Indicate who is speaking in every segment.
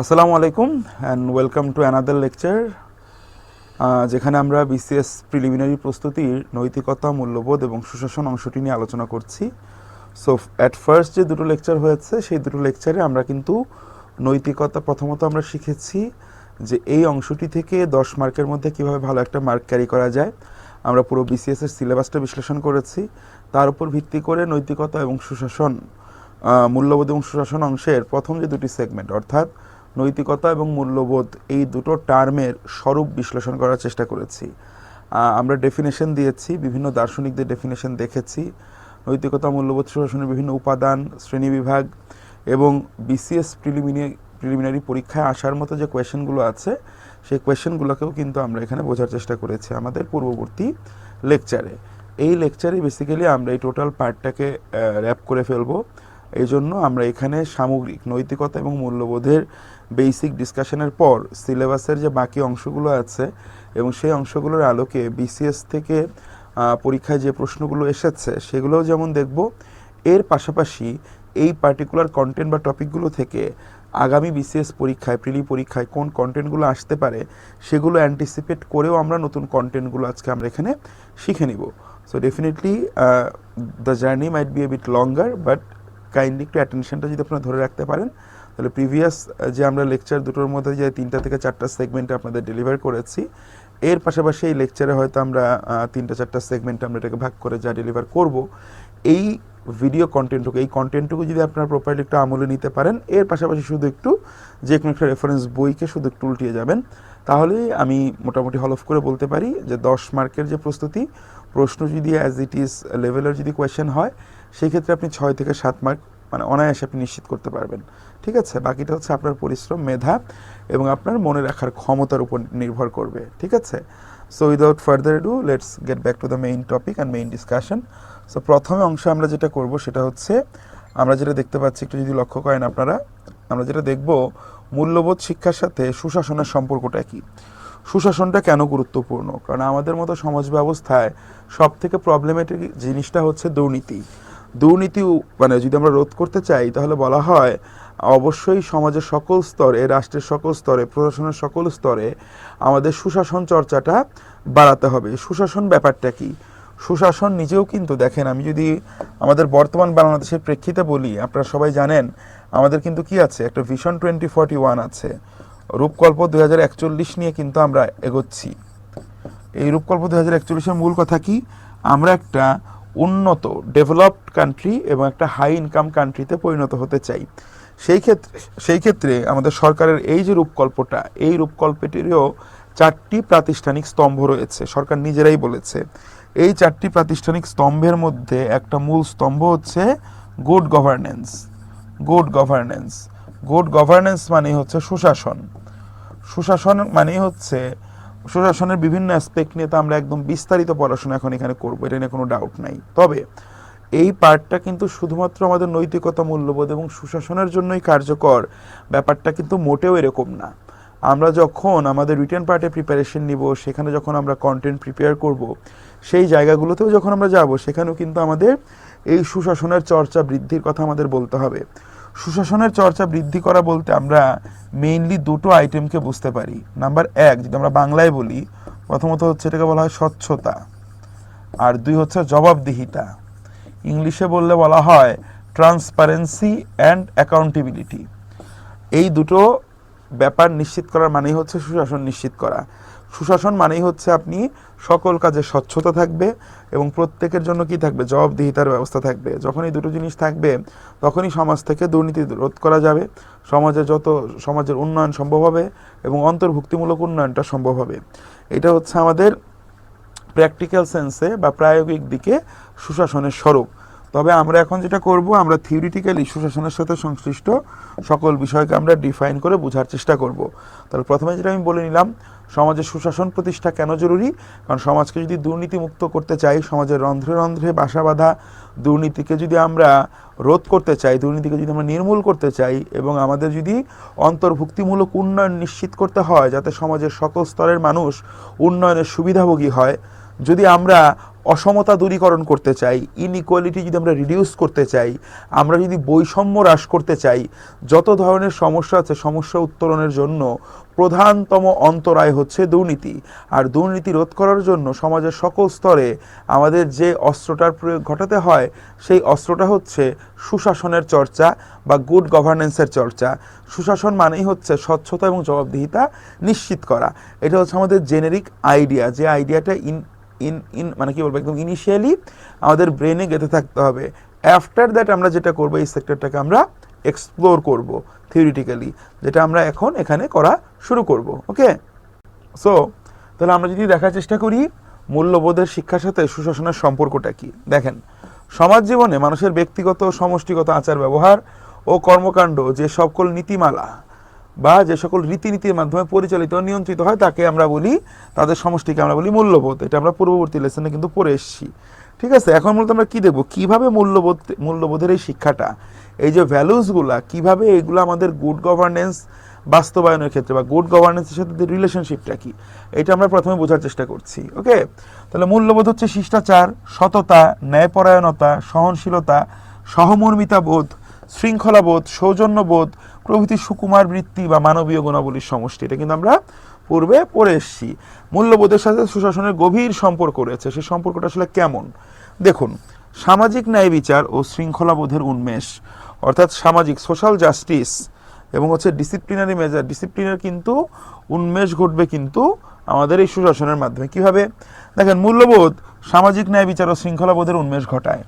Speaker 1: আসসালামু আলাইকুম and welcome to another lecture, যেখানে আমরা বিসিএস প্রিলিমিনারি প্রস্তুতির নৈতিকতা, মূল্যবোধ এবং সুশাসন অংশটি নিয়ে আলোচনা করছি। সো অ্যাট ফার্স্ট যে দুটো লেকচার হয়েছে সেই দুটো লেকচারে আমরা কিন্তু নৈতিকতা প্রথমত আমরা শিখেছি যে এই অংশটি থেকে 10 মার্কের মধ্যে কিভাবে ভালো একটা মার্ক ক্যারি করা যায়। আমরা পুরো বিসিএসের সিলেবাসটা বিশ্লেষণ করেছি, তার উপর ভিত্তি করে নৈতিকতা এবং সুশাসন, মূল্যবোধ এবং সুশাসন অংশের প্রথম যে দুটি সেগমেন্ট অর্থাৎ নৈতিকতা এবং মূল্যবোধ, এই দুটো টার্মের স্বরূপ বিশ্লেষণ করার চেষ্টা করেছি। আমরা ডেফিনেশন দিয়েছি, বিভিন্ন দার্শনিকদের ডেফিনেশন দেখেছি, নৈতিকতা, মূল্যবোধ, সুশাসনের বিভিন্ন উপাদান, শ্রেণীবিভাগ এবং বিসিএস প্রিলিমিনারি পরীক্ষায় আসার মতো যে কোয়েশ্চেনগুলো আছে সেই কোয়েশ্চেনগুলোকেও কিন্তু আমরা এখানে বোঝার চেষ্টা করেছি আমাদের পূর্ববর্তী লেকচারে। এই লেকচারে বেসিক্যালি আমরা এই টোটাল পার্টটাকে র্যাপ করে ফেলবো। এই জন্য আমরা এখানে সামগ্রিক নৈতিকতা এবং মূল্যবোধের বেসিক ডিসকাশনের পর সিলেবাসের যে বাকি অংশগুলো আছে এবং সেই অংশগুলোর আলোকে বিসিএস থেকে পরীক্ষায় যে প্রশ্নগুলো এসেছে সেগুলোও যেমন দেখব, এর পাশাপাশি এই পার্টিকুলার কন্টেন্ট বা টপিকগুলো থেকে আগামী বিসিএস পরীক্ষায়, প্রিলি পরীক্ষায় কোন কন্টেন্টগুলো আসতে পারে সেগুলো অ্যান্টিসিপেট করেও আমরা নতুন কন্টেন্টগুলো আজকে আমরা এখানে শিখে নিব। So definitely the journey might be a bit longer, but kindly একটু অ্যাটেনশনটা যদি আপনারা ধরে রাখতে পারেন তাহলে প্রিভিয়াস যে আমরা লেকচার দুটোর মধ্যে যে 3টা থেকে 4টা সেগমেন্টে আপনাদের ডেলিভার করেছি, এর পাশাপাশি এই লেকচারে হয়তো আমরা 3টা-4টা সেগমেন্টে আমরা এটাকে ভাগ করে যা ডেলিভার করব, এই ভিডিও কন্টেন্টটুকু, এই কন্টেন্টটুকু যদি আপনারা প্রপারলি একটু আমলে নিতে পারেন, এর পাশাপাশি শুধু একটু যে কোনো একটা রেফারেন্স বইকে শুধু একটু উল্টিয়ে যাবেন, তাহলেই আমি মোটামুটি হলফ করে বলতে পারি যে 10 মার্কের যে প্রস্তুতি, প্রশ্ন যদি অ্যাজ ইট ইজ লেভেলের যদি কোয়েশ্চেন হয় সেই ক্ষেত্রে আপনি 6 থেকে 7 মার্ক মানে অনায়াসে আপনি নিশ্চিত করতে পারবেন। ঠিক আছে, বাকিটা হচ্ছে আপনার পরিশ্রম, মেধা এবং আপনার মনে রাখার ক্ষমতার উপর নির্ভর করবে। ঠিক আছে, so without further do let's get back to the main topic and main discussion. So প্রথমে অংশে আমরা যেটা করব সেটা হচ্ছে, আমরা যেটা দেখতে পাচ্ছি একটু যদি লক্ষ্য করেন আপনারা, আমরা যেটা দেখব মূল্যবোধ শিক্ষার সাথে সুশাসনের সম্পর্কটা কী, সুশাসনটা কেন গুরুত্বপূর্ণ। কারণ আমাদের মতো সমাজ ব্যবস্থায় সব থেকে প্রবলেমেটিক জিনিসটা হচ্ছে দুর্নীতি। দুর্নীতি মানে যদি আমরা রোধ করতে চাই তাহলে বলা হয় অবশ্যই সমাজের সকল স্তরে, রাষ্ট্রের সকল স্তরে, প্রশাসনের সকল স্তরে আমাদের সুশাসন চর্চাটা বাড়াতে হবে। সুশাসন ব্যাপারটা কি? সুশাসন নিজেও কিন্তু দেখেন, আমি যদি আমাদের বর্তমান বাংলাদেশের প্রেক্ষিতে বলি, আপনারা সবাই জানেন আমাদের কিন্তু কি আছে, একটা ভিশন 2041 আছে, রূপকল্প 2041 নিয়ে কিন্তু আমরা এগোচ্ছি। এই রূপকল্প 2041-এর মূল কথা কি? আমরা একটা উন্নত ডেভেলপড কান্ট্রি এবং একটা হাই ইনকাম কান্ট্রিতে পরিণত হতে চাই। সেই ক্ষেত্রে আমাদের সরকারের এই যে রূপকল্পটা, এই রূপকল্পটিরও 4টি প্রাতিষ্ঠানিক স্তম্ভ রয়েছে, সরকার নিজেরাই বলেছে। এই 4টি প্রাতিষ্ঠানিক স্তম্ভের মধ্যে একটা মূল স্তম্ভ হচ্ছে good governance. Good governance, good governance মানে হচ্ছে সুশাসন। সুশাসন মানে হচ্ছে, সুশাসনের বিভিন্ন অ্যাসপেক্ট নিয়ে তো আমরা একদম বিস্তারিত পড়াশোনা এখন এখানে করবো, এটা নিয়ে কোনো ডাউট নাই। তবে এই পার্টটা কিন্তু শুধুমাত্র আমাদের নৈতিকতা, মূল্যবোধ এবং সুশাসনের জন্যই কার্যকর, ব্যাপারটা কিন্তু মোটেও এরকম না। আমরা যখন আমাদের রিটেন পার্টে প্রিপারেশন নিব, সেখানে যখন আমরা কন্টেন্ট প্রিপেয়ার করব, সেই জায়গাগুলোতেও যখন আমরা যাব, সেখানেও কিন্তু আমাদের এই সুশাসনের চর্চা বৃদ্ধির কথা আমাদের বলতে হবে। সুশাসনের চর্চা বৃদ্ধি করা বলতে আমরা মেইনলি দুটো আইটেমকে বুঝতে পারি। নাম্বার 1, যদি আমরা বাংলায় বলি, প্রথমত হচ্ছে এটাকে বলা হয় স্বচ্ছতা, আর 2 হচ্ছে জবাবদিহিতা। ইংলিশে বললে বলা হয় ট্রান্সপারেন্সি অ্যান্ড অ্যাকাউন্টেবিলিটি। এই দুটো ব্যাপার নিশ্চিত করার মানেই হচ্ছে সুশাসন নিশ্চিত করা। সুশাসন মানেই হচ্ছে আপনি সকল কাজে স্বচ্ছতা থাকবে এবং প্রত্যেকের জন্য কি থাকবে, জবাবদিহিতার ব্যবস্থা থাকবে। যখন এই দুটো জিনিস থাকবে তখনই সমাজ থেকে দুর্নীতি রোধ করা যাবে, সমাজের উন্নয়ন সম্ভব হবে এবং অন্তর্ভুক্তিমূলক উন্নয়নটা সম্ভব হবে। এটা হচ্ছে আমাদের প্র্যাকটিক্যাল সেন্সে বা প্রায়োগিক দিকে সুশাসনের স্বরূপ। তবে আমরা এখন যেটা করব, আমরা থিওরিটিক্যালি সুশাসনের সাথে সংশ্লিষ্ট সকল বিষয়কে আমরা ডিফাইন করে বোঝার চেষ্টা করব। তাহলে প্রথমে যেটা আমি বলে নিলাম, সমাজে সুশাসন প্রতিষ্ঠা কেন জরুরি। কারণ সমাজকে যদি দুর্নীতিমুক্ত করতে চাই, সমাজের রন্ধ্রে রন্ধ্রে বাসা বাঁধা দুর্নীতিকে যদি আমরা রোধ করতে চাই, দুর্নীতিকে যদি আমরা নির্মূল করতে চাই এবং আমাদের যদি অন্তর্ভুক্তিমূলক উন্নয়ন নিশ্চিত করতে হয় যাতে সমাজের সকল স্তরের মানুষ উন্নয়নের সুবিধাভোগী হয়, যদি আমরা অসমতা দূরীকরণ করতে চাই, ইনইকুয়ালিটি যদি আমরা রিডিউস করতে চাই, আমরা যদি বৈষম্য হ্রাস করতে চাই, যত ধরনের সমস্যা আছে সমস্যা উত্তরণের জন্য প্রধানতম অন্তরায় হচ্ছে দুর্নীতি। আর দুর্নীতি রোধ করার জন্য সমাজের সকল স্তরে আমাদের যে অস্ত্রটার প্রয়োগ ঘটাতে হয় সেই অস্ত্রটা হচ্ছে সুশাসনের চর্চা বা গুড গভর্নেন্সের চর্চা। সুশাসন মানেই হচ্ছে স্বচ্ছতা এবং জবাবদিহিতা নিশ্চিত করা। এটা হচ্ছে আমাদের জেনেরিক আইডিয়া, যে আইডিয়াটা মানে কি বলবো, একদম ইনিশিয়ালি আমাদের ব্রেনে গেঁথে থাকতে হবে। আফটার দ্যাট আমরা যেটা করবো, এই সেক্টরটাকে আমরা এক্সপ্লোর করব থিওরিটিক্যালি, যেটা আমরা এখন এখানে করা শুরু করব। ওকে, সো তাহলে আমরা যদি দেখার চেষ্টা করি মূল্যবোধের শিক্ষার সাথে সুশাসনের সম্পর্কটা কি। দেখেন, সমাজ জীবনে মানুষের ব্যক্তিগত সমষ্টিগত আচার ব্যবহার ও কর্মকাণ্ড যে সকল নীতিমালা বা যে সকল রীতিনীতির মাধ্যমে পরিচালিত নিয়ন্ত্রিত হয় তাকে আমরা বলি, তাদের সমষ্টিকে আমরা বলি মূল্যবোধ। এটা আমরা পূর্ববর্তী লেসনে কিন্তু পড়ে এসেছি। ঠিক আছে, এখন মূলত আমরা কি দেখব, কিভাবে মূল্যবোধের এই শিক্ষাটা, এই যে ভ্যালুসগুলা, কিভাবে এগুলো আমাদের গুড গভর্নেন্স বাস্তবায়নের ক্ষেত্রে বা গুড গভর্নেন্সের সাথে রিলেশনশিপটা কি, এটা আমরা প্রথমে বোঝার চেষ্টা করছি। ওকে, তাহলে মূল্যবোধ হচ্ছে শিষ্টাচার, সততা, ন্যায়পরায়ণতা, সহনশীলতা, সহমর্মিতা বোধ, শৃঙ্খলাবোধ, সৌজন্যবোধ প্রভৃতি সুকুমার বৃত্তি বা মানবীয় গুণাবলীর সমষ্টি। এটা কিন্তু আমরা পূর্বে পড়ে এসেছি। মূল্যবোধের সাথে সুশাসনের গভীর সম্পর্ক রয়েছে। সেই সম্পর্কটা আসলে কেমন দেখুন, সামাজিক ন্যায় বিচার ও শৃঙ্খলাবোধের উন্মেষ, অর্থাৎ সামাজিক সোশ্যাল জাস্টিস এবং হচ্ছে ডিসিপ্লিনারি মেজার, ডিসিপ্লিনের কিন্তু উন্মেষ ঘটবে কিন্তু আমাদের এই সুশাসনের মাধ্যমে। কিভাবে দেখেন, মূল্যবোধ সামাজিক ন্যায় বিচার ও শৃঙ্খলাবোধের উন্মেষ ঘটায়।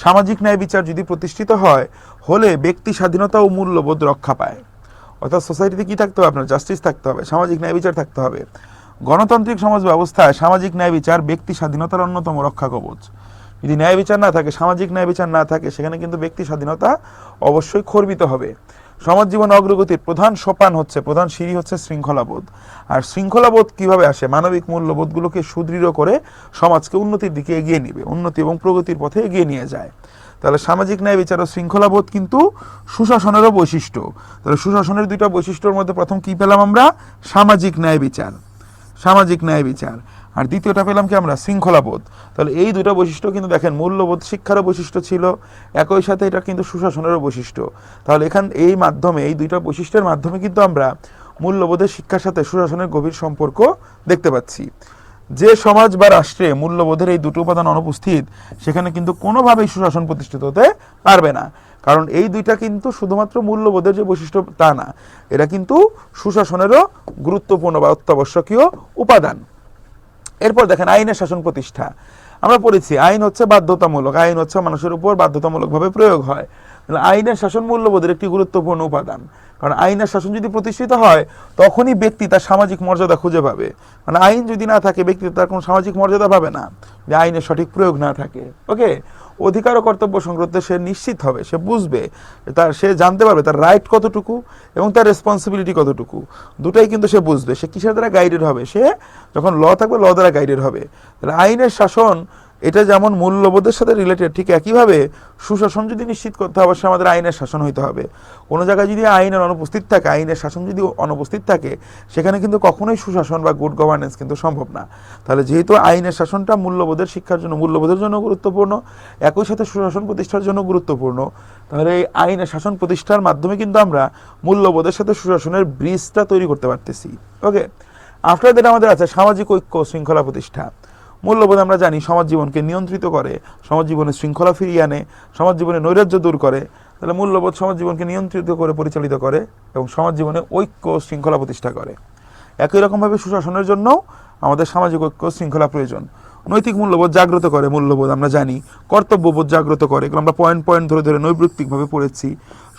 Speaker 1: সামাজিক ন্যায় বিচার যদি প্রতিষ্ঠিত হয় হলে ব্যক্তি স্বাধীনতা ও মূল্যবোধ রক্ষা পায়। অর্থাৎ সোসাইটিতে কি থাকতে হবে, আপনার জাস্টিস থাকতে হবে, সামাজিক ন্যায় বিচার থাকতে হবে। গণতান্ত্রিক সমাজ ব্যবস্থায় সামাজিক ন্যায় বিচার ব্যক্তি স্বাধীনতার অন্যতম রক্ষা কবচ। যদি ন্যায় বিচার না থাকে, সামাজিক ন্যায় বিচার না থাকে, সেখানে কিন্তু ব্যক্তি স্বাধীনতা অবশ্যই খর্বিত হবে। সমাজ জীবন অগ্রগতির প্রধান সোপান হচ্ছে, প্রধান সিঁড়ি হচ্ছে শৃঙ্খলাবোধ। আর শৃঙ্খলাবোধ কিভাবে আসে, মানবিক মূল্যবোধগুলোকে সুদৃঢ় করে সমাজকে উন্নতির দিকে এগিয়ে নিবে, উন্নতি এবং প্রগতির পথে এগিয়ে নিয়ে যায়। তাহলে সামাজিক ন্যায় বিচার ও শৃঙ্খলাবোধ কিন্তু সুশাসনেরও বৈশিষ্ট্য। তাহলে সুশাসনের দুইটা বৈশিষ্ট্যের মধ্যে প্রথম কি পেলাম আমরা, সামাজিক ন্যায় বিচার, সামাজিক ন্যায় বিচার, আর দ্বিতীয়টা পেলাম কি আমরা, শৃঙ্খলাবোধ। তাহলে এই দুটো বৈশিষ্ট্য কিন্তু দেখেন মূল্যবোধ শিক্ষারও বৈশিষ্ট্য ছিল, একই সাথে এটা কিন্তু সুশাসনেরও বৈশিষ্ট্য। তাহলে এই মাধ্যমে, এই দুইটা বৈশিষ্ট্যের মাধ্যমে কিন্তু আমরা মূল্যবোধের শিক্ষার সাথে সুশাসনের গভীর সম্পর্ক দেখতে পাচ্ছি। যে সমাজ বা রাষ্ট্রে মূল্যবোধের এই দুটো উপাদান অনুপস্থিত, সেখানে কিন্তু কোনোভাবেই সুশাসন প্রতিষ্ঠিত হতে পারবে না। কারণ এই দুইটা কিন্তু শুধুমাত্র মূল্যবোধের যে বৈশিষ্ট্য তা না, এরা কিন্তু সুশাসনেরও গুরুত্বপূর্ণ বা অত্যাবশ্যকীয় উপাদান। এরপর দেখেন আইনের শাসন প্রতিষ্ঠা। আমরা পড়েছি আইন হচ্ছে বাধ্যতামূলক, আইন হচ্ছে মানুষের উপর বাধ্যতামূলকভাবে প্রয়োগ হয়। আইনের শাসন মূল্যবোধের একটি গুরুত্বপূর্ণ উপাদান। কারণ আইনের শাসন যদি প্রতিষ্ঠিত হয় তখনই ব্যক্তি তার সামাজিক মর্যাদা খুঁজে পাবে। মানে আইন যদি না থাকে ব্যক্তি তার কোনো সামাজিক মর্যাদা পাবে না, যে আইনের সঠিক প্রয়োগ না থাকে। ওকে, অধিকার ও কর্তব্য সংক্রান্তে সে নিশ্চিত হবে, সে বুঝবে, সে জানতে পারবে তার রাইট কতটুকু এবং তার রেসপন্সিবিলিটি কতটুকু, দুটাই কিন্তু সে বুঝবে। সে কিসের দ্বারা গাইডেড হবে, সে যখন ল থাকবে ল দ্বারা গাইডেড হবে। তাহলে আইনের শাসন এটা যেমন মূল্যবোধের সাথে রিলেটেড, ঠিক একইভাবে সুশাসন যদি নিশ্চিত করতে হবে অবশ্যই আমাদের আইনের শাসন হইতে হবে। কোনো জায়গায় যদি আইনের অনুপস্থিত থাকে, আইনের শাসন যদি অনুপস্থিত থাকে, সেখানে কিন্তু কখনোই সুশাসন বা গুড গভর্নেন্স কিন্তু সম্ভব না। তাহলে যেহেতু আইনের শাসনটা মূল্যবোধের শিক্ষার জন্য, মূল্যবোধের জন্য গুরুত্বপূর্ণ, একই সাথে সুশাসন প্রতিষ্ঠার জন্য গুরুত্বপূর্ণ, তাহলে এই আইনের শাসন প্রতিষ্ঠার মাধ্যমে কিন্তু আমরা মূল্যবোধের সাথে সুশাসনের ব্রিজটা তৈরি করতে পারতেছি। ওকে, আফটার দ্যাট আমাদের আছে সামাজিক ঐক্য শৃঙ্খলা প্রতিষ্ঠা। মূল্যবোধ আমরা জানি সমাজ জীবনকে নিয়ন্ত্রিত করে, সমাজ জীবনে শৃঙ্খলা ফিরিয়ে আনে, সমাজ জীবনে নৈরাজ্য দূর করে। তাহলে মূল্যবোধ সমাজ জীবনকে নিয়ন্ত্রিত করে, পরিচালিত করে এবং সমাজ জীবনে ঐক্য শৃঙ্খলা প্রতিষ্ঠা করে। একই রকমভাবে সুশাসনের জন্য আমাদের সামাজিক ঐক্য শৃঙ্খলা প্রয়োজন। নৈতিক মূল্যবোধ জাগ্রত করে, মূল্যবোধ আমরা জানি কর্তব্যবোধ জাগ্রত করে, এগুলো আমরা পয়েন্ট পয়েন্ট ধরে ধরে নৈবৃত্তিকভাবে পড়েছি।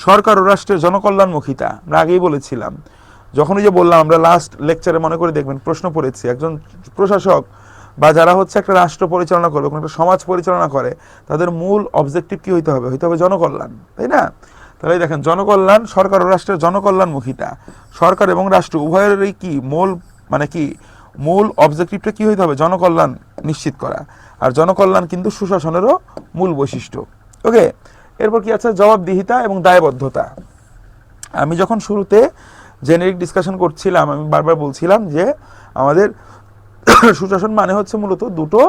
Speaker 1: সরকার ও রাষ্ট্রের জনকল্যাণমুখিতা আমরা আগেই বলেছিলাম, যখনই যে বললাম আমরা লাস্ট লেকচারে, মনে করে দেখবেন প্রশ্ন পড়েছি, একজন প্রশাসক বা যারা হচ্ছে একটা রাষ্ট্র পরিচালনা করবে, কোনো একটা সমাজ পরিচালনা করে, তাদের মূল অবজেক্টিভ কি হইতে হবে, হইতে হবে জনকল্যাণ, তাই না? তাহলে দেখেন জনকল্যাণ, সরকার ও রাষ্ট্রের জনকল্যাণমুখিতা, সরকার এবং রাষ্ট্র উভয়েরই কি মূল, মানে কি মূল অবজেক্টিভটা কি হইতে হবে, জনকল্যাণ নিশ্চিত করা। আর জনকল্যাণ কিন্তু সুশাসনেরও মূল বৈশিষ্ট্য। ওকে, এরপর কি আছে, জবাবদিহিতা এবং দায়বদ্ধতা। আমি যখন শুরুতে জেনেরিক ডিসকাশন করছিলাম, আমি বারবার বলছিলাম যে আমাদের সুশাসন মানে হচ্ছে মূলত দুটো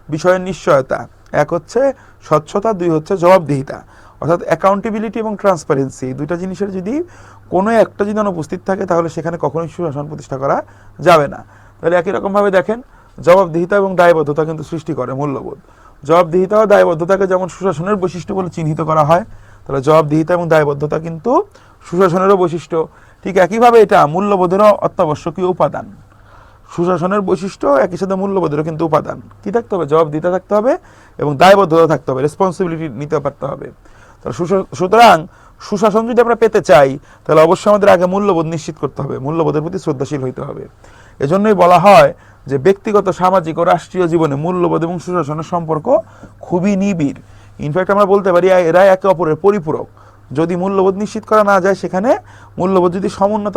Speaker 1: বিষয়ের নিশ্চয়তা, এক হচ্ছে স্বচ্ছতা, দুই হচ্ছে জবাবদিহিতা, অর্থাৎ অ্যাকাউন্টেবিলিটি এবং ট্রান্সপারেন্সি। দুইটা জিনিসের যদি কোনো একটা যদি অনুপস্থিত থাকে তাহলে সেখানে কখনোই সুশাসন প্রতিষ্ঠা করা যাবে না। তাহলে একই রকমভাবে দেখেন, জবাবদিহিতা এবং দায়বদ্ধতা কিন্তু সৃষ্টি করে মূল্যবোধ। জবাবদিহিতা ও দায়বদ্ধতাকে যেমন সুশাসনের বৈশিষ্ট্য বলে চিহ্নিত করা হয়, তাহলে জবাবদিহিতা এবং দায়বদ্ধতা কিন্তু সুশাসনেরও বৈশিষ্ট্য। ঠিক একইভাবে এটা মূল্যবোধেরও অত্যাবশ্যকীয় উপাদান। সুশাসনের বৈশিষ্ট্য একই সাথে মূল্যবোধেরও কিন্তু উপাদান। কি থাকতে হবে? জবাবদিহিতা থাকতে হবে এবং দায়বদ্ধতা থাকতে হবে, রেসপন্সিবিলিটি নিতে পারতে হবে। তাহলে সুতরাং সুশাসন যদি আমরা পেতে চাই তাহলে অবশ্যই আমাদের আগে মূল্যবোধ নিশ্চিত করতে হবে, মূল্যবোধের প্রতি শ্রদ্ধাশীল হইতে হবে। এজন্যই বলা হয় যে ব্যক্তিগত, সামাজিক ও রাষ্ট্রীয় জীবনে মূল্যবোধ এবং সুশাসনের সম্পর্ক খুবই নিবিড়। ইনফ্যাক্ট আমরা বলতে পারি এরা একে অপরের পরিপূরক। যদি মূল্যবোধ নিশ্চিত করা না যায়, সেখানে মূল্যবোধ যদি সমুন্নত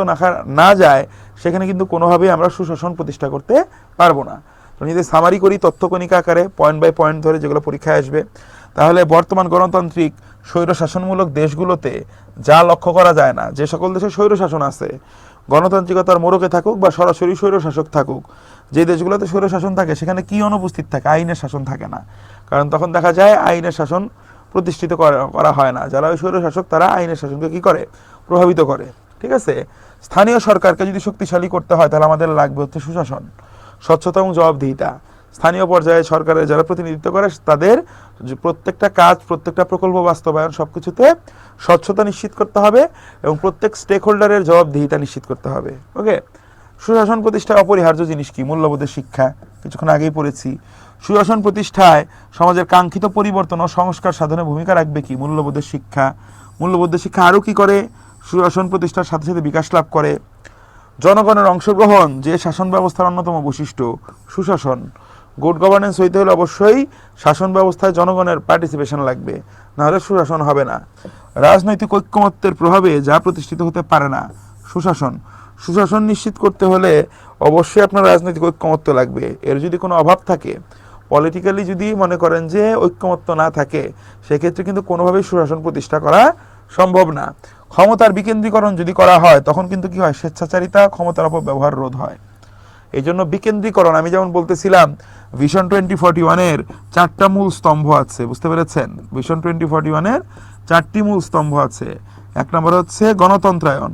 Speaker 1: না যায়, সেখানে কিন্তু কোনোভাবেই আমরা সুশাসন প্রতিষ্ঠা করতে পারবো না। তো যদি সামারি করি তথ্যকণিকা আকারে পয়েন্ট বাই পয়েন্ট ধরে, যেগুলো পরীক্ষায় আসবে, তাহলে বর্তমান গণতান্ত্রিক স্বৈরশাসনমূলক দেশগুলোতে যা লক্ষ্য করা যায় না, যে সকল দেশে স্বৈরশাসন আছে, গণতান্ত্রিকতার মোড়কে থাকুক বা সরাসরি স্বৈরশাসক থাকুক, যে দেশগুলোতে স্বৈরশাসন থাকে সেখানে কি অনুপস্থিত থাকে? আইনের শাসন থাকে না। কারণ তখন দেখা যায় আইনের শাসন প্রতিষ্ঠিত করা হয় না। যারা ওই স্বৈরশাসক তারা আইনের শাসনকে কি করে? প্রভাবিত করে। ঠিক আছে? স্থানীয় সরকারকে যদি শক্তিশালী করতে হয় তাহলে আমাদের লাগবে হচ্ছে সুশাসন, স্বচ্ছতা এবং জবাবদিহিতা। স্থানীয় পর্যায়ে সরকারের যারা প্রতিনিধিত্ব করে তাদের প্রত্যেকটা কাজ, প্রত্যেকটা প্রকল্প বাস্তবায়ন সবকিছুতে স্বচ্ছতা নিশ্চিত করতে হবে এবং প্রত্যেক স্টেক হোল্ডারের জবাবদিহিতা নিশ্চিত করতে হবে। ওকে, সুশাসন প্রতিষ্ঠায় অপরিহার্য জিনিস কি? মূল্যবোধের শিক্ষা, কিছুক্ষণ আগেই পড়েছি। সুশাসন প্রতিষ্ঠায় সমাজের কাঙ্ক্ষিত পরিবর্তন ও সংস্কার সাধনে ভূমিকা রাখবে কি? মূল্যবোধের শিক্ষা। মূল্যবোধের শিক্ষা আরও কি করে? সুশাসন প্রতিষ্ঠার সাথে সাথে বিকাশ লাভ করে। জনগণের অংশগ্রহণ যে শাসন ব্যবস্থার অন্যতম বৈশিষ্ট্য। সুশাসন, গুড গভর্নেন্স হইতে হলে অবশ্যই শাসন ব্যবস্থায় জনগণের পার্টিসিপেশন লাগবে, নাহলে সুশাসন হবে না। রাজনৈতিক ঐক্যমত্যের প্রভাবে যা প্রতিষ্ঠিত হতে পারে না। সুশাসন, সুশাসন নিশ্চিত করতে হলে অবশ্যই আপনার রাজনৈতিক ঐক্যমত্য লাগবে। এর যদি কোনো অভাব থাকে, পলিটিক্যালি যদি মনে করেন যে ঐক্যমত্য না থাকে, সেক্ষেত্রে কিন্তু কোনোভাবেই সুশাসন প্রতিষ্ঠা করা সম্ভব না। ক্ষমতার বিকেন্দ্রীকরণ যদি করা হয় তখন কিন্তু কি হয়? স্বেচ্ছাচারিতা, ক্ষমতার অপব্যবহার রোধ হয়। এই জন্য বিকেন্দ্রীকরণ, আমি যেমন বলতেছিলাম ভিশন 2041-এর 4টা মূল স্তম্ভ আছে, বুঝতে পেরেছেন? ভিশন 2041-এর 4টি মূল স্তম্ভ আছে। এক নম্বর হচ্ছে গণতন্ত্রায়ন,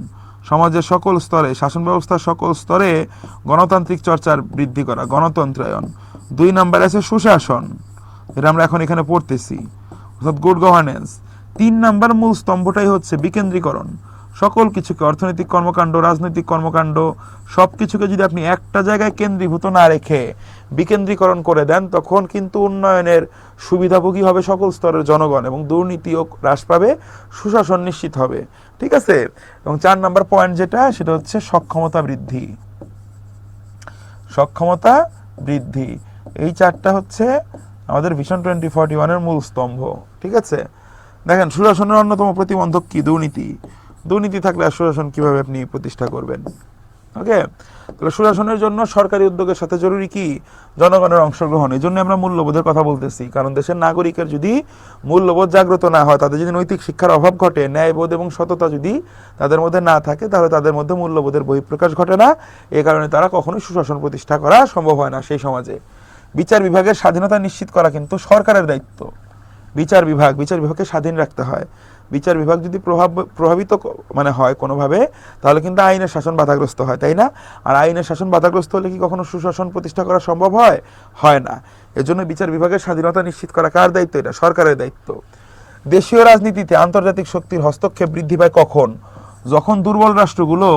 Speaker 1: সমাজের সকল স্তরে, শাসন ব্যবস্থার সকল স্তরে গণতান্ত্রিক চর্চার বৃদ্ধি করা, গণতন্ত্রায়ন। 2 নম্বর আছে সুশাসন, এটা আমরা এখন এখানে পড়তেছি, অর্থাৎ গুড গভর্নেন্স। 3 নম্বর মূল স্তম্ভটাই হচ্ছে বিকেন্দ্রীকরণ। সকল কিছুকে, অর্থনৈতিক কর্মকাণ্ড, রাজনৈতিক কর্মকাণ্ড, সব কিছুকে যদি আপনি একটা জায়গায় কেন্দ্রীভূত না রেখে বিকেন্দ্রীকরণ করে দেন, তখন কিন্তু উন্নয়নের সুবিধাভোগী হবে সকল স্তরের জনগণ এবং দুর্নীতিও হ্রাস পাবে, সুশাসন নিশ্চিত হবে। ঠিক আছে? এবং 4 নম্বর পয়েন্ট যেটা, সেটা হচ্ছে সক্ষমতা বৃদ্ধি। সক্ষমতা বৃদ্ধি, এই 4টা হচ্ছে আমাদের ভিশন 2041-এর মূল স্তম্ভ। ঠিক আছে? দেখেন, সুশাসনের অন্যতম প্রতিবন্ধক কি? দুর্নীতি। দুর্নীতি থাকলে আর সুশাসন কিভাবে আপনি প্রতিষ্ঠা করবেন? ওকে, তাহলে সুশাসনের জন্য সরকারি উদ্যোগের সাথে জরুরি কি? জনগণের অংশগ্রহণ। এই জন্য আমরা মূল্যবোধের কথা বলতেছি, কারণ দেশের নাগরিকের যদি মূল্যবোধ জাগ্রত না হয়, তাদের যদি নৈতিক শিক্ষার অভাব ঘটে, ন্যায়বোধ এবং সততা যদি তাদের মধ্যে না থাকে, তাহলে তাদের মধ্যে মূল্যবোধের বহিঃপ্রকাশ ঘটে না। এই কারণে তারা কখনোই সুশাসন প্রতিষ্ঠা করা সম্ভব হয় না সেই সমাজে। বিচার বিভাগের স্বাধীনতা নিশ্চিত করা কিন্তু সরকারের দায়িত্ব। বিচার বিভাগকে স্বাধীন রাখতে হয়। বিচার বিভাগ যদি প্রভাবিত হয় কোনোভাবে, তাহলে কিন্তু আইনের শাসন বাধাগ্রস্ত হয়, তাই না? আর আইনের শাসন বাধাগ্রস্ত হলে কি কখনো সুশাসন প্রতিষ্ঠা করা সম্ভব হয়? হয় না। এজন্য বিচার বিভাগের স্বাধীনতা নিশ্চিত করা কার দায়িত্ব? এটা সরকারের দায়িত্ব। দেশীয় রাজনীতিতে আন্তর্জাতিক শক্তির হস্তক্ষেপ বৃদ্ধি পায় কখন? যখন দুর্বল রাষ্ট্রগুলো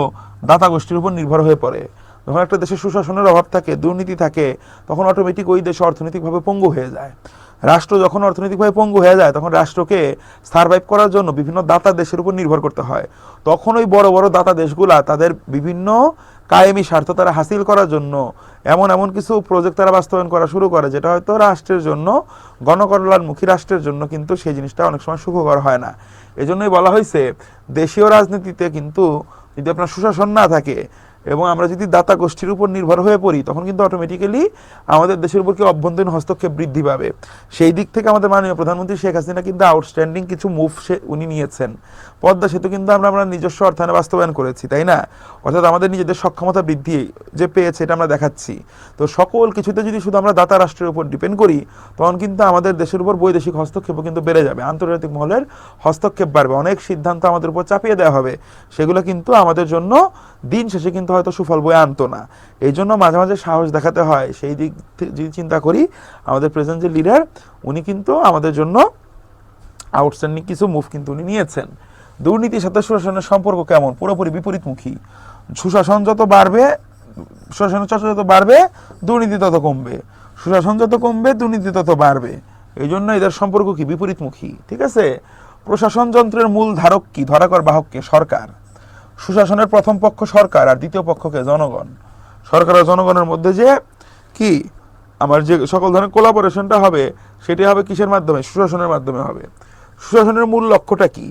Speaker 1: দাতা গোষ্ঠীর উপর নির্ভর হয়ে পড়ে। যখন একটা দেশে সুশাসনের অভাব থাকে, দুর্নীতি থাকে, তখন অটোমেটিক ওই দেশে অর্থনৈতিকভাবে পঙ্গু হয়ে যায়। রাষ্ট্র যখন অর্থনৈতিকভাবে পঙ্গু হয়ে যায়, তখন রাষ্ট্রকে সার্ভাইভ করার জন্য বিভিন্ন দাতা দেশের উপর নির্ভর করতে হয়। তখন ওই বড় বড় দাতা দেশগুলা তাদের বিভিন্ন কায়েমি স্বার্থ তারা হাসিল করার জন্য এমন কিছু প্রজেক্ট তারা বাস্তবায়ন করা শুরু করে, যেটা হয়তো রাষ্ট্রের জন্য, গণকল্যাণমুখী রাষ্ট্রের জন্য কিন্তু সেই জিনিসটা অনেক সময় সুখকর হয় না। এজন্যই বলা হয়েছে দেশীয় রাজনীতিতে কিন্তু যদি আপনার সুশাসন না থাকে, এবং আমরা যদি দাতা গোষ্ঠীর উপর নির্ভর হয়ে পড়ি তখন কিন্তু অটোমেটিক্যালি আমাদের দেশের উপর কি অভ্যন্তরীণ হস্তক্ষেপ বৃদ্ধি পাবে। সেই দিক থেকে আমাদের মাননীয় প্রধানমন্ত্রী শেখ হাসিনা কিন্তু আউটস্ট্যান্ডিং কিছু মুভ উনি নিয়েছেন। পদ্মা সেতু কিন্তু আমরা নিজস্ব অর্থায়নে বাস্তবায়ন করেছি, তাই না? অর্থাৎ আমাদের নিজেদের সক্ষমতা বৃদ্ধি যে পেয়েছে এটা আমরা দেখাচ্ছি। তো সকল কিছুতে যদি শুধু আমরা দাতা রাষ্ট্রের উপর ডিপেন্ড করি তখন কিন্তু আমাদের দেশের উপর বৈদেশিক হস্তক্ষেপও কিন্তু বেড়ে যাবে, আন্তর্জাতিক মহলের হস্তক্ষেপ বাড়বে, অনেক সিদ্ধান্ত আমাদের উপর চাপিয়ে দেওয়া হবে, সেগুলো কিন্তু আমাদের জন্য দিন শেষে কিন্তু হয়তো সুফল বয়ে আনতো না। এই জন্য মাঝে মাঝে সাহস দেখাতে হয়। সেই দিক থেকে যদি চিন্তা করি আমাদের প্রেজেন্ট যে লিডার উনি কিন্তু আমাদের জন্য আউটস্ট্যান্ডিং কিছু মুভ কিন্তু উনি নিয়েছেন। দুর্নীতির সাথে সুশাসনের সম্পর্ক কেমন? পুরোপুরি বিপরীতমুখী। সুশাসন যত বাড়বে, সুশাসনের চর্চা যত বাড়বে দুর্নীতি তত কমবে, সুশাসন যত কমবে দুর্নীতি তত বাড়বে। এই জন্য এদের সম্পর্ক কি? বিপরীতমুখী। ঠিক আছে? প্রশাসন যন্ত্রের মূল ধারক কি? ধরাকর বাহককে সরকার। সুশাসনের প্রথম পক্ষ সরকার আর দ্বিতীয় পক্ষকে জনগণ। সরকার আর জনগণের মধ্যে যে কি আমার যে সকল ধরনের কোলাবোরেশনটা হবে সেটি হবে কিসের মাধ্যমে? সুশাসনের মাধ্যমে হবে। সুশাসনের মূল লক্ষ্যটা কি?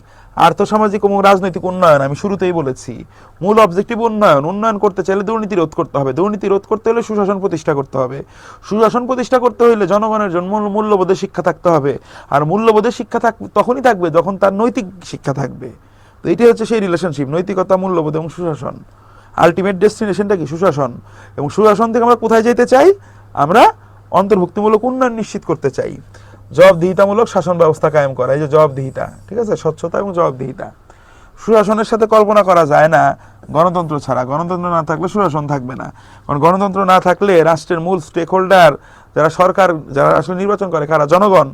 Speaker 1: আর্থসামাজিক এবং রাজনৈতিক উন্নয়ন। আমি শুরুতেই বলেছি মূল অবজেক্টিভ উন্নয়ন। উন্নয়ন করতে চাইলে দুর্নীতি রোধ করতে হবে, দুর্নীতি রোধ করতে হলে সুশাসন প্রতিষ্ঠা করতে হবে, সুশাসন প্রতিষ্ঠা করতে হলে জনগণের জন্য মূল্যবোধের শিক্ষা থাকতে হবে। আর মূল্যবোধের শিক্ষা তখনই থাকবে যখন তার নৈতিক শিক্ষা থাকবে। তো এটাই হচ্ছে সেই রিলেশনশিপ, নৈতিকতা, মূল্যবোধ এবং সুশাসন। আলটিমেট ডেস্টিনেশনটা কি? সুশাসন। এবং সুশাসন থেকে আমরা কোথায় যেতে চাই? আমরা অন্তর্ভুক্তিমূলক উন্নয়ন নিশ্চিত করতে চাই, জবাবদিহিতামূলক শাসন ব্যবস্থা কায়েম করা। এই যে জবাবদিহিতা, ঠিক আছে, স্বচ্ছতা এবং জবাবদিহিতা। সুশাসনের সাথে কল্পনা করা যায় না গণতন্ত্র ছাড়া। গণতন্ত্র না থাকলে সুশাসন থাকবে না। কারণ গণতন্ত্র না থাকলে রাষ্ট্রের মূল স্টেক হোল্ডার যারা সরকার, যারা আসলে নির্বাচন করে কারা? জনগণ।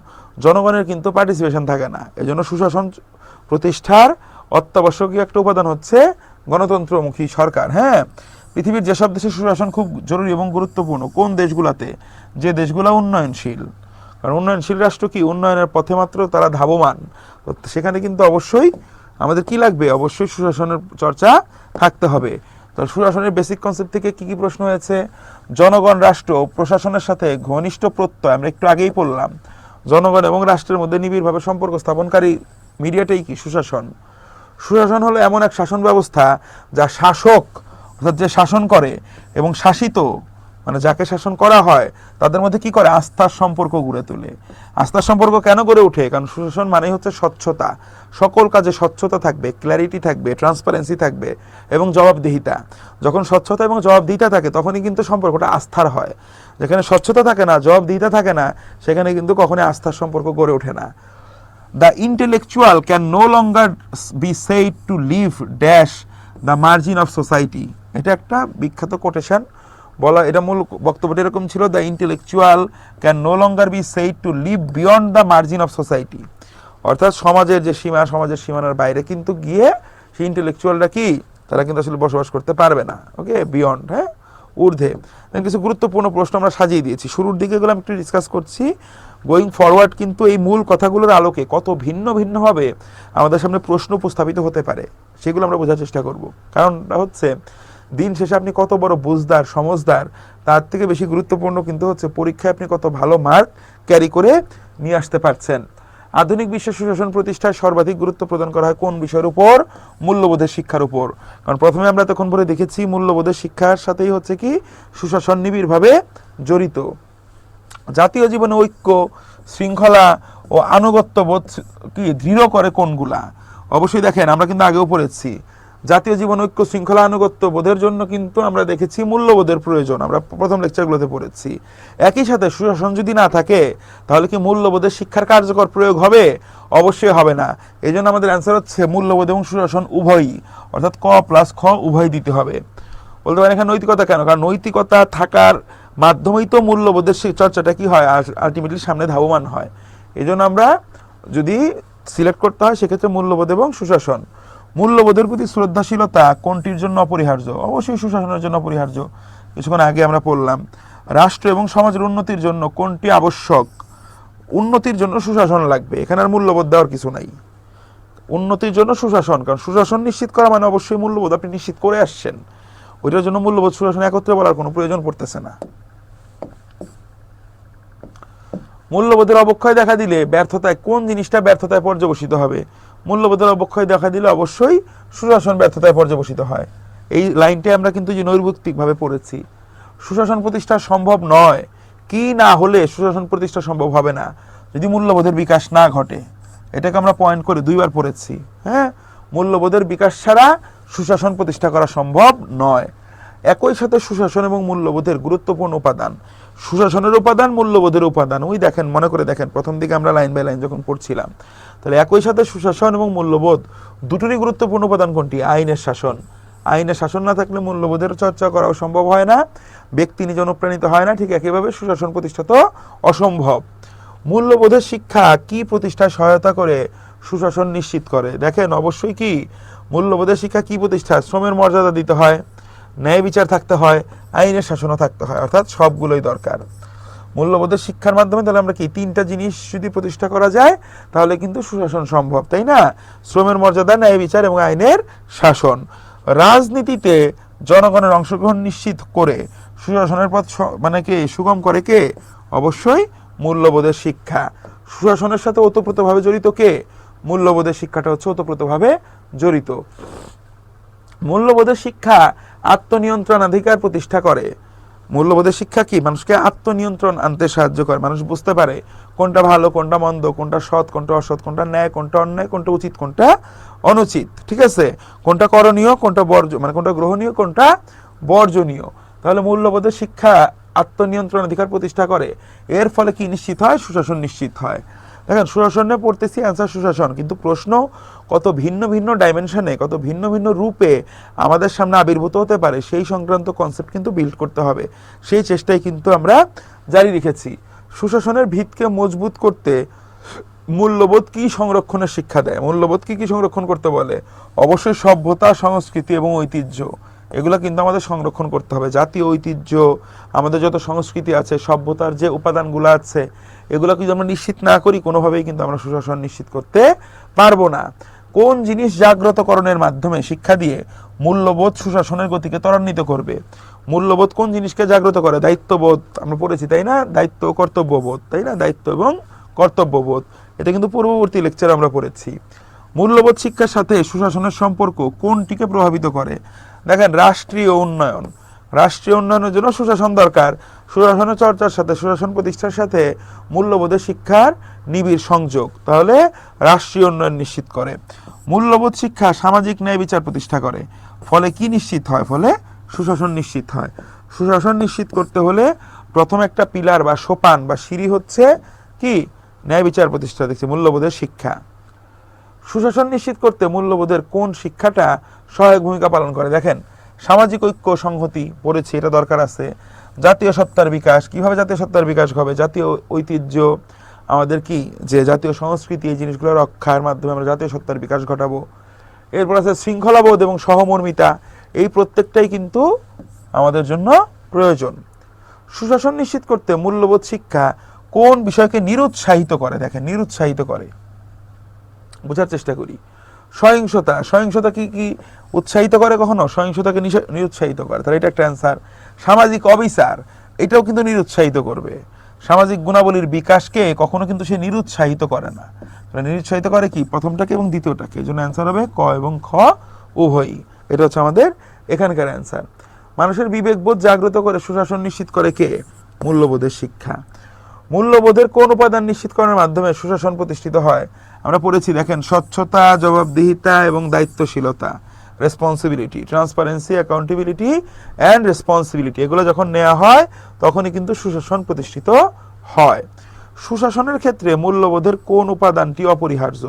Speaker 1: জনগণের কিন্তু পার্টিসিপেশন থাকে না। এই জন্য সুশাসন প্রতিষ্ঠার অত্যাবশ্যকীয় একটা উপাদান হচ্ছে গণতন্ত্রমুখী সরকার। হ্যাঁ, পৃথিবীর যেসব দেশে সুশাসন খুব জরুরি এবং গুরুত্বপূর্ণ, কোন দেশগুলোতে? যে দেশগুলো উন্নয়নশীল। কারণ উন্নয়নশীল রাষ্ট্র কি? উন্নয়নের পথে মাত্র তারা ধাবমান। তো সেখানে কিন্তু অবশ্যই আমাদের কি লাগবে? অবশ্যই সুশাসনের চর্চা থাকতে হবে। তো সুশাসনের বেসিক কনসেপ্ট থেকে কি কি প্রশ্ন হয়েছে? জনগণ রাষ্ট্র প্রশাসনের সাথে ঘনিষ্ঠ প্রত্যয়, আমরা একটু আগেই পড়লাম। জনগণ এবং রাষ্ট্রের মধ্যে নিবিড়ভাবে সম্পর্ক স্থাপনকারী মিডিয়াটাই কি? সুশাসন। সুশাসন হলো এমন এক শাসন ব্যবস্থা যা শাসক অর্থাৎ যে শাসন করে এবং শাসিত মানে যাকে শাসন করা হয় তাদের মধ্যে কি করে? আস্থার সম্পর্ক গড়ে তোলে। আস্থার সম্পর্ক কেন গড়ে ওঠে? কারণ সুশাসন মানে হচ্ছে স্বচ্ছতা। সকল কাজে স্বচ্ছতা থাকবে, ক্ল্যারিটি থাকবে, ট্রান্সপারেন্সি থাকবে এবং জবাবদিহিতা। যখন স্বচ্ছতা এবং জবাবদিহিতা থাকে তখনই কিন্তু সম্পর্কটা আস্থার হয়। যেখানে স্বচ্ছতা থাকে না, জবাবদিহিতা থাকে না, সেখানে কিন্তু কখনোই আস্থার সম্পর্ক গড়ে ওঠে না। The intellectual can no longer be said to live dash the margin of society. এটা একটা বিখ্যাত কোটেশন বলা। এটা মূল বক্তব্যটা এরকম ছিল, the intellectual can no longer be said to live beyond the margin of society. অর্থাৎ সমাজের যে সীমা, সমাজের সীমানার বাইরে কিন্তু গিয়ে সেই ইন্টেলেকচুয়ালরা কি তারা কিন্তু আসলে বসবাস করতে পারবে না। ওকে, বিয়ন্ড, হ্যাঁ, ঊর্ধ্বে। কিছু গুরুত্বপূর্ণ প্রশ্ন আমরা সাজিয়ে দিয়েছি, শুরুর দিকে এগুলো আমি একটু ডিসকাস করছি। গোয়িং ফরওয়ার্ড কিন্তু এই মূল কথাগুলোর আলোকে কত ভিন্ন ভিন্নভাবে আমাদের সামনে প্রশ্ন উপস্থাপিত হতে পারে সেগুলো আমরা বোঝার চেষ্টা করব। কারণটা হচ্ছে দিন শেষে আপনি কত বড় বুঝদার, সমজদার, তার থেকে বেশি গুরুত্বপূর্ণ কিন্তু হচ্ছে পরীক্ষায় আপনি কত ভালো মার্ক ক্যারি করে নিয়ে আসতে পারছেন। আধুনিক বিশ্বের সুশাসন প্রতিষ্ঠায় সর্বাধিক গুরুত্ব প্রদান করা হয় কোন বিষয়ের উপর? মূল্যবোধের শিক্ষার উপর। কারণ প্রথমে আমরা তখন পরে দেখেছি মূল্যবোধের শিক্ষার সাথেই হচ্ছে কি সুশাসন নিবিড়ভাবে জড়িত। জাতীয় জীবনে ঐক্য, শৃঙ্খলা ও আনুগত্য বোধ কি দৃঢ় করে কোনগুলা? অবশ্যই দেখেন, আমরা কিন্তু আগেও পড়েছি জাতীয় জীবন, ঐক্য, শৃঙ্খলা, আনুগত্য বোধের জন্য কিন্তু আমরা দেখেছি মূল্যবোধের প্রয়োজন, আমরা প্রথম লেকচারগুলোতে পড়েছি। একই সাথে সুশাসন যদি না থাকে তাহলে কি মূল্যবোধের শিক্ষার কার্যকর প্রয়োগ হবে? অবশ্যই হবে না। এই জন্য আমাদের অ্যান্সার হচ্ছে মূল্যবোধ এবং সুশাসন উভয়ই, অর্থাৎ ক প্লাস খ উভয় দিতে হবে। বলতে পারেন এখানে নৈতিকতা কেন? কারণ নৈতিকতা থাকার মাধ্যমেই তো মূল্যবোধের চর্চাটা কি হয়, আলটিমেটলি সামনে ধাবমান হয়। এই জন্য আমরা যদি সিলেক্ট করতে হয় সেক্ষেত্রে মূল্যবোধ এবং সুশাসন। মূল্যবোধের প্রতি শ্রদ্ধাশীলতা কোনটির জন্য অপরিহার্য? অবশ্যই সুশাসনের জন্য অপরিহার্য, কিছুক্ষণ আগে আমরা পড়লাম। রাষ্ট্র এবং সমাজের উন্নতির জন্য কোনটি আবশ্যক? উন্নতির জন্য সুশাসন লাগবে, এখানে আর মূল্যবোধ দেওয়ার কিছু নাই। উন্নতির জন্য সুশাসন, কারণ সুশাসন নিশ্চিত করা মানে অবশ্যই মূল্যবোধ আপনি নিশ্চিত করে আসছেন, ওইটার জন্য মূল্যবোধ সুশাসন একত্রে বলার কোনো প্রয়োজন পড়তেছে না। মূল্যবোধের অবক্ষয় দেখা দিলে ব্যর্থতায় কোন জিনিসটা ব্যর্থতায় পর্যবসিত হবে? মূল্যবোধের অবক্ষয় দেখা দিলে অবশ্যই সুশাসন ব্যর্থতায় পর্যবসিত হয়। এই লাইনটা আমরা কিন্তু যে নৈর্ব্যক্তিকভাবে পড়েছি। সুশাসন প্রতিষ্ঠা সম্ভব নয়, কি না হলে সুশাসন প্রতিষ্ঠা সম্ভব হবে না, যদি মূল্যবোধের বিকাশ না ঘটে। এটাকে আমরা পয়েন্ট করে 2 বার পড়েছি। হ্যাঁ, মূল্যবোধের বিকাশ ছাড়া সুশাসন প্রতিষ্ঠা করা সম্ভব নয়। একই সাথে সুশাসন এবং মূল্যবোধের গুরুত্বপূর্ণ উপাদান, সুশাসনের উপাদান, মূল্যবোধের উপাদান। ওই দেখেন, মনে করে দেখেন, প্রথম দিকে আমরা লাইন বাই লাইন যখন পড়ছিলাম, তাহলে একই সাথে সুশাসন এবং মূল্যবোধ দুটোরই গুরুত্বপূর্ণ উপাদান কোনটি? আইনের শাসন। আইনের শাসন না থাকলে মূল্যবোধের চর্চা করাও সম্ভব হয় না, ব্যক্তি নিজে অনুপ্রাণিত হয় না। ঠিক একইভাবে সুশাসন প্রতিষ্ঠা তো অসম্ভব। মূল্যবোধের শিক্ষা কি প্রতিষ্ঠায় সহায়তা করে? সুশাসন নিশ্চিত করে। দেখেন, অবশ্যই কি মূল্যবোধের শিক্ষা কি প্রতিষ্ঠা? শ্রমের মর্যাদা দিতে হয়, ন্যায় বিচার থাকতে হয়, আইনের শাসনও থাকতে হয়, অর্থাৎ সবগুলোই দরকার। মূল্যবোধের শিক্ষার মাধ্যমে তাহলে আমরা কি 3টা জিনিস যদি প্রতিষ্ঠা করা যায় তাহলে কিন্তু সুশাসন সম্ভব, তাই না? শ্রমের মর্যাদা, ন্যায় বিচার এবং আইনের শাসন। রাজনীতিতে জনগণের অংশগ্রহণ নিশ্চিত করে সুশাসনের পথ মানে কে সুগম করে? কে? অবশ্যই মূল্যবোধের শিক্ষা। সুশাসনের সাথে ওতপ্রোতভাবে জড়িত কে? মূল্যবোধের শিক্ষাটা হচ্ছে ওতপ্রোতভাবে জড়িত। মূল্যবোধের শিক্ষা আত্মনিয়ন্ত্রণাধিকার প্রতিষ্ঠা করে। মূল্যবোধের শিক্ষা কি? মানুষকে আত্মনিয়ন্ত্রণ আনতে সাহায্য করে। মানুষ বুঝতে পারে কোনটা ভালো, কোনটা মন্দ, কোনটা সৎ, কোনটা অসৎ, কোনটা ন্যায়, কোনটা অন্যায়, কোনটা উচিত, কোনটা অনুচিত। ঠিক আছে, কোনটা করণীয়, কোনটা মানে কোনটা গ্রহণীয়, কোনটা বর্জনীয়। তাহলে মূল্যবোধের শিক্ষা আত্মনিয়ন্ত্রণ অধিকার প্রতিষ্ঠা করে। এর ফলে কি নিশ্চিত হয়? সুশাসন নিশ্চিত হয়। দেখেন, সুশাসনে পড়তেছি অ্যান্সার সুশাসন, কিন্তু প্রশ্ন কত ভিন্ন ভিন্ন ডাইমেনশনে, কত ভিন্ন ভিন্ন রূপে আমাদের সামনে আবির্ভূত হতে পারে সেই সংক্রান্ত কনসেপ্ট কিন্তু বিল্ড করতে হবে। সেই চেষ্টাই কিন্তু আমরা জারি রেখেছি। সুশাসনের ভিতকে মজবুত করতে মূল্যবোধ কি সংরক্ষণের শিক্ষা দেয়? মূল্যবোধ কি কি সংরক্ষণ করতে বলে? অবশ্যই সভ্যতা, সংস্কৃতি এবং ঐতিহ্য, এগুলো কিন্তু আমাদের সংরক্ষণ করতে হবে। জাতীয় ঐতিহ্য, আমাদের যত সংস্কৃতি আছে, সভ্যতার যে উপাদানগুলো আছে, এগুলো যদি আমরা নিশ্চিত না করি কোনোভাবেই কিন্তু আমরা সুশাসন নিশ্চিত করতে পারবো না। কোন জিনিস জাগ্রতকরণের মাধ্যমে শিক্ষা দিয়ে মূল্যবোধ সুশাসনের গতিকে ত্বরান্বিত করবে? মূল্যবোধ কোন জিনিসকে জাগ্রত করে? দায়িত্ববোধ আমরা পড়েছি, তাই না? দায়িত্ব, কর্তব্যবোধ, তাই না? দায়িত্ব এবং কর্তব্যবোধ, এটা কিন্তু পূর্ববর্তী লেকচারে আমরা পড়েছি। মূল্যবোধ শিক্ষার সাথে সুশাসনের সম্পর্ক কোনটিকে প্রভাবিত করে? দেখেন, রাষ্ট্রীয় উন্নয়ন। রাষ্ট্রীয় উন্নয়নের জন্য সুশাসন দরকার। সুশাসনের চর্চার সাথে, সুশাসন প্রতিষ্ঠার সাথে মূল্যবোধের শিক্ষার নিবিড় সংযোগ, তাহলে রাষ্ট্রীয় উন্নয়ন নিশ্চিত করে। মূল্যবোধ শিক্ষা সামাজিক ন্যায় বিচার প্রতিষ্ঠা করে। ফলে কি নিশ্চিত হয়? ফলে সুশাসন নিশ্চিত হয়। সুশাসন নিশ্চিত করতে হলে প্রথম একটা পিলার বা সোপান বা সিঁড়ি হচ্ছে কি? ন্যায় বিচার প্রতিষ্ঠা। দেখছি মূল্যবোধের শিক্ষা। সুশাসন নিশ্চিত করতে মূল্যবোধের কোন শিক্ষাটা সহায়ক ভূমিকা পালন করে? দেখেন, সামাজিক ঐক্য সংহতি পড়েছি, এটা দরকার আছে। জাতীয় সত্তার বিকাশ, কিভাবে জাতীয় সত্তার বিকাশ হবে? জাতীয় ঐতিহ্য, আমাদের কি যে জাতীয় সংস্কৃতি, এই জিনিসগুলো রক্ষার মাধ্যমে আমরা জাতীয় সত্তার বিকাশ ঘটাবো। এরপর আছে শৃঙ্খলাবোধ এবং সহমর্মিতা, এই প্রত্যেকটাই কিন্তু আমাদের জন্য প্রয়োজন। সুশাসন নিশ্চিত করতে মূল্যবোধ শিক্ষা কোন বিষয়কে নিরুৎসাহিত করে? দেখেন, নিরুৎসাহিত করে, বোঝার চেষ্টা করি। সহিংসতা, সহিংসতা কি কি উৎসাহিত করে? কখনো সহিংসতাকে নিরুৎসাহিত করে, তাহলে এটা একটা অ্যান্সার। সামাজিক অবিচার, এটাও কিন্তু নিরুৎসাহিত করবে। সামাজিক গুণাবলীর বিকাশকে কখনো কিন্তু সে নিরুৎসাহিত করে না। নিরুৎসাহিত করে কি? প্রথমটাকে এবং দ্বিতীয়টাকে। এই জন্য অ্যান্সার হবে ক এবং খ উভয়ই। এটা হচ্ছে আমাদের এখানকার অ্যান্সার। মানুষের বিবেকবোধ জাগ্রত করে সুশাসন নিশ্চিত করে কে? মূল্যবোধের শিক্ষা। মূল্যবোধের কোন উপাদান নিশ্চিতকরণের মাধ্যমে সুশাসন প্রতিষ্ঠিত হয়? আমরা পড়েছি, দেখেন, স্বচ্ছতা, জবাবদিহিতা এবং দায়িত্বশীলতা, responsibility, transparency, accountability and responsibility, এগুলো যখন নেওয়া হয় তখনই কিন্তু সুশাসন প্রতিষ্ঠিত হয়। সুশাসনের ক্ষেত্রে মূল্যবোধের কোন উপাদানটি অপরিহার্য?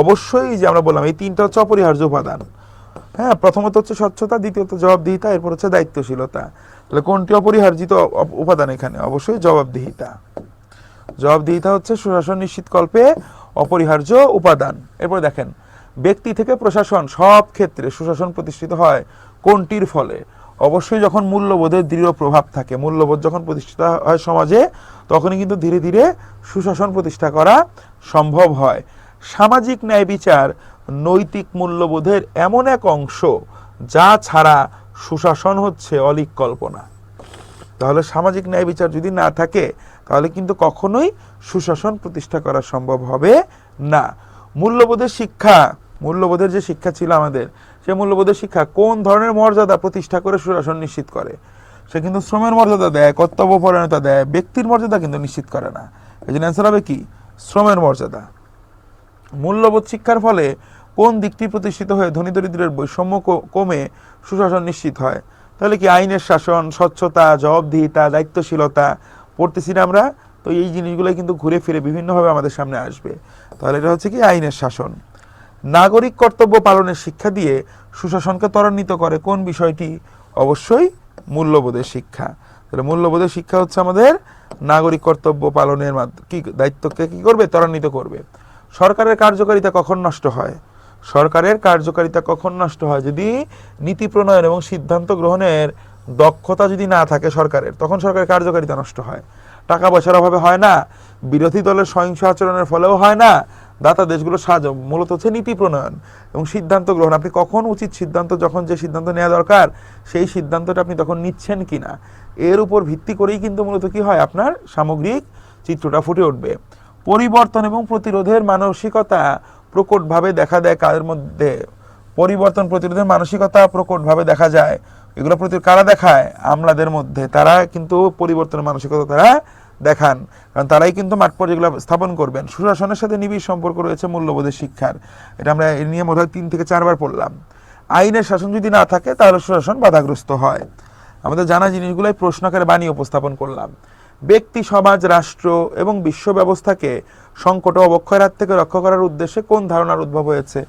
Speaker 1: অবশ্যই যে আমরা বললাম এই 3টা হচ্ছে অপরিহার্য উপাদান। হ্যাঁ, প্রথমত হচ্ছে স্বচ্ছতা, দ্বিতীয়ত জবাবদিহিতা, এরপর হচ্ছে দায়িত্বশীলতা। তাহলে কোনটি অপরিহার্জিত উপাদান এখানে? অবশ্যই জবাবদিহিতা। জবাবদিহিতা হচ্ছে সুশাসন নিশ্চিতকল্পে অপরিহার্য উপাদান। এরপর দেখেন, ব্যক্তি থেকে প্রশাসন সব ক্ষেত্রে সুশাসন প্রতিষ্ঠিত হয় কোনটির ফলে? অবশ্যই যখন মূল্যবোধের দৃঢ় প্রভাব থাকে, মূল্যবোধ যখন প্রতিষ্ঠিত হয় সমাজে, তখনই কিন্তু ধীরে ধীরে সুশাসন প্রতিষ্ঠা করা সম্ভব হয়। সামাজিক ন্যায় বিচার নৈতিক মূল্যবোধের এমন এক অংশ যা ছাড়া সুশাসন হচ্ছে অলীক কল্পনা। তাহলে সামাজিক ন্যায় বিচার যদি না থাকে তাহলে কিন্তু কখনোই সুশাসন প্রতিষ্ঠা করা সম্ভব হবে না। মূল্যবোধের শিক্ষা, মূল্যবোধের যে শিক্ষা ছিল আমাদের, সে মূল্যবোধের শিক্ষা কোন ধরনের মর্যাদা প্রতিষ্ঠা করে সুশাসন নিশ্চিত করে। সে কিন্তু শ্রমের মর্যাদা দেয়, কর্তব্য পরায়ণতা দেয়, ব্যক্তির মর্যাদা কিন্তু নিশ্চিত করে না। এই জন্য অ্যান্সার হবে কি শ্রমের মর্যাদা। মূল্যবোধ শিক্ষার ফলে কোন দিকটি প্রতিষ্ঠিত হয়ে ধনী দরিদ্রের বৈষম্য কমে সুশাসন নিশ্চিত হয়। তাহলে কি আইনের শাসন, স্বচ্ছতা, জবাবদিহিতা, দায়িত্বশীলতা পড়তেছি না আমরা, তো এই জিনিসগুলো কিন্তু ঘুরে ফিরে বিভিন্নভাবে আমাদের সামনে আসবে। তাহলে এটা হচ্ছে কি আইনের শাসন। নাগরিক কর্তব্য পালনের শিক্ষা দিয়ে সুশাসনকে ত্বরান্বিত করে কোন বিষয়টি, অবশ্যই মূল্যবোধের শিক্ষা। তাহলে মূল্যবোধের শিক্ষা হচ্ছে আমাদের নাগরিক কর্তব্য পালনের কি দায়িত্বকে কি করবে, ত্বরান্বিত করবে। সরকারের কার্যকারিতা কখন নষ্ট হয়, সরকারের কার্যকারিতা কখন নষ্ট হয়, যদি নীতি প্রণয়ন এবং সিদ্ধান্ত গ্রহণের দক্ষতা যদি না থাকে সরকারের, তখন সরকারের কার্যকারিতা নষ্ট হয়। টাকা পয়সার অভাবে হয় না, বিরোধী দলের সহিংস আচরণের ফলেও হয় না, দাতা দেশগুলোর সাহায্য, মূলত হচ্ছে নীতি প্রণয়ন এবং সিদ্ধান্ত গ্রহণ। আপনি কখন উচিত সিদ্ধান্ত, যখন যে সিদ্ধান্ত নেওয়া দরকার সেই সিদ্ধান্তটা আপনি তখন নিচ্ছেন কিনা, এর উপর ভিত্তি করেই কিন্তু মূলত কি হয়, আপনার সামগ্রিক চিত্রটা ফুটে উঠবে। পরিবর্তন এবং প্রতিরোধের মানসিকতা প্রকটভাবে দেখা দেয় কাদের মধ্যে, পরিবর্তন প্রতিরোধের মানসিকতা প্রকটভাবে দেখা যায়, এগুলো কারা দেখায়, আমলাদের মধ্যে। তারা কিন্তু পরিবর্তনের মানসিকতা তারা দেখান, কারণ তারাই কিন্তু মাঠ পর্যায়ে এগুলো স্থাপন করবেন। সুশাসনের সাথে নিবিড় সম্পর্ক রয়েছে মূল্যবোধের শিক্ষার, এটা আমরা এর নিয়ে বোধ হয় 3 থেকে 4 বার পড়লাম। আইনের শাসন যদি না থাকে তাহলে সুশাসন বাধাগ্রস্ত হয়। আমাদের জানা জিনিসগুলোই প্রশ্নাকারে বানিয়ে উপস্থাপন করলাম। ব্যক্তি, সমাজ, রাষ্ট্র এবং বিশ্ব ব্যবস্থাকে সংকট ও অবক্ষয়ের হাত থেকে রক্ষা করার উদ্দেশ্যে কোন ধারণার উদ্ভব হয়েছে,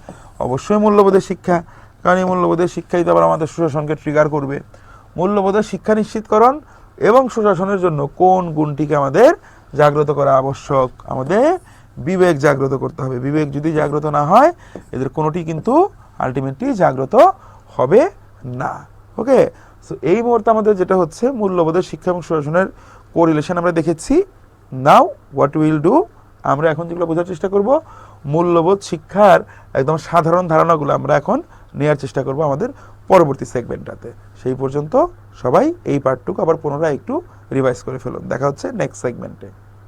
Speaker 1: অবশ্যই মূল্যবোধের শিক্ষা, কারণ এই মূল্যবোধের শিক্ষাই তো আবার আমাদের সুশাসনকে ট্রিগার করবে। মূল্যবোধের শিক্ষা নিশ্চিতকরণ এবং সুশাসনের জন্য কোন গুণটিকে আমাদের জাগ্রত করা আবশ্যক, আমাদের বিবেক জাগ্রত করতে হবে। বিবেক যদি জাগ্রত না হয় এদের কোনোটি কিন্তু আলটিমেটলি জাগ্রত হবে না। ওকে, সো এই মুহূর্তে আমাদের যেটা হচ্ছে মূল্যবোধের শিক্ষা এবং সুশাসনের কোরিলেশন আমরা দেখেছি। নাও হোয়াট উইল ডু, আমরা এখন যেগুলো বোঝার চেষ্টা করব, মূল্যবোধ শিক্ষার একদম সাধারণ ধারণাগুলো আমরা এখন নেওয়ার চেষ্টা করব আমাদের পরবর্তী সেগমেন্টটাতে। সেই পর্যন্ত সবাই এই পার্টটুকু আবার পুনরায় একটু রিভাইজ করে ফেলুন। দেখা হচ্ছে নেক্সট সেগমেন্টে।